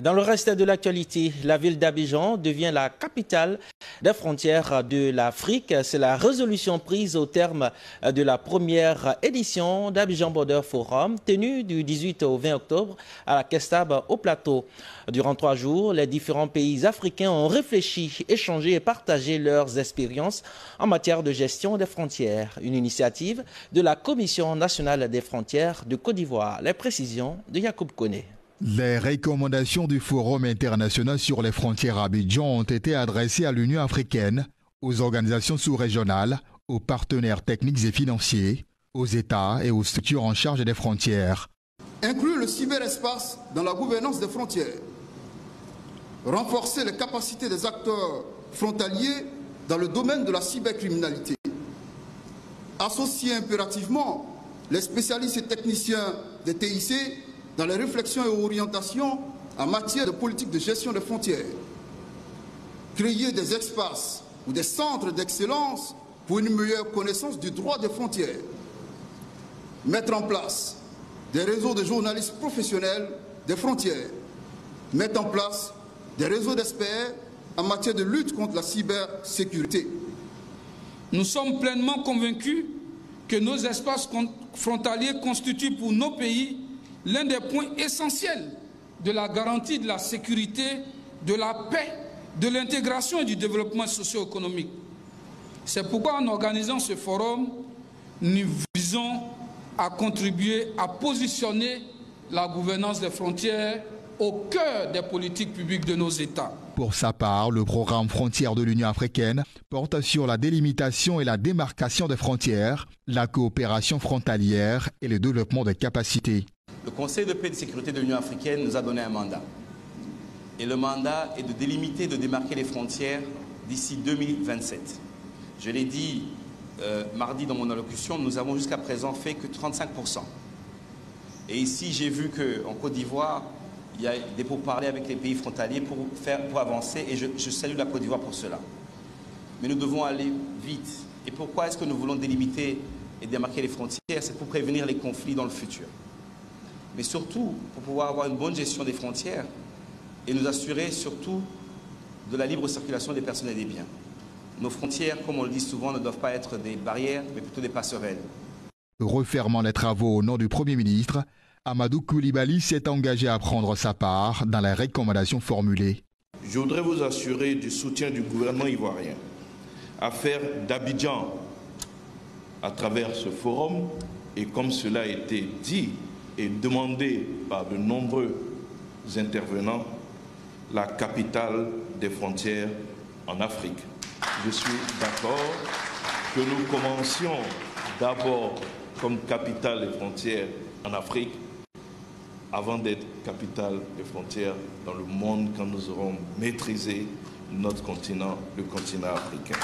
Dans le reste de l'actualité, la ville d'Abidjan devient la capitale des frontières de l'Afrique. C'est la résolution prise au terme de la première édition d'Abidjan Border Forum, tenue du 18 au 20 octobre à la Kestab au Plateau. Durant 3 jours, les différents pays africains ont réfléchi, échangé et partagé leurs expériences en matière de gestion des frontières. Une initiative de la Commission nationale des frontières de Côte d'Ivoire. Les précisions de Yacoub Koné. Les recommandations du Forum international sur les frontières à Abidjan ont été adressées à l'Union africaine, aux organisations sous-régionales, aux partenaires techniques et financiers, aux États et aux structures en charge des frontières. Inclure le cyberespace dans la gouvernance des frontières. Renforcer les capacités des acteurs frontaliers dans le domaine de la cybercriminalité. Associer impérativement les spécialistes et techniciens des TIC dans les réflexions et orientations en matière de politique de gestion des frontières. Créer des espaces ou des centres d'excellence pour une meilleure connaissance du droit des frontières. Mettre en place des réseaux de journalistes professionnels des frontières. Mettre en place des réseaux d'experts en matière de lutte contre la cybersécurité. Nous sommes pleinement convaincus que nos espaces frontaliers constituent pour nos pays l'un des points essentiels de la garantie de la sécurité, de la paix, de l'intégration et du développement socio-économique. C'est pourquoi en organisant ce forum, nous visons à contribuer à positionner la gouvernance des frontières au cœur des politiques publiques de nos États. Pour sa part, le programme Frontières de l'Union africaine porte sur la délimitation et la démarcation des frontières, la coopération frontalière et le développement des capacités. Le Conseil de paix et de sécurité de l'Union africaine nous a donné un mandat. Et le mandat est de délimiter, de démarquer les frontières d'ici 2027. Je l'ai dit mardi dans mon allocution, nous avons jusqu'à présent fait que 35%. Et ici, j'ai vu qu'en Côte d'Ivoire, il y a des pourparlers avec les pays frontaliers pour avancer, et je salue la Côte d'Ivoire pour cela. Mais nous devons aller vite. Et pourquoi est-ce que nous voulons délimiter et démarquer les frontières? C'est pour prévenir les conflits dans le futur. Mais surtout pour pouvoir avoir une bonne gestion des frontières et nous assurer surtout de la libre circulation des personnes et des biens. Nos frontières, comme on le dit souvent, ne doivent pas être des barrières, mais plutôt des passerelles. Refermant les travaux au nom du Premier ministre, Amadou Koulibaly s'est engagé à prendre sa part dans les recommandations formulées. Je voudrais vous assurer du soutien du gouvernement ivoirien à faire d'Abidjan, à travers ce forum, et comme cela a été dit et demandé par de nombreux intervenants, la capitale des frontières en Afrique. Je suis d'accord que nous commencions d'abord comme capitale des frontières en Afrique, avant d'être capitale des frontières dans le monde, quand nous aurons maîtrisé notre continent, le continent africain.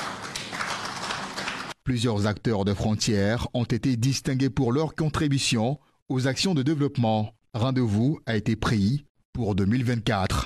Plusieurs acteurs de frontières ont été distingués pour leur contribution aux actions de développement. Rendez-vous a été pris pour 2024.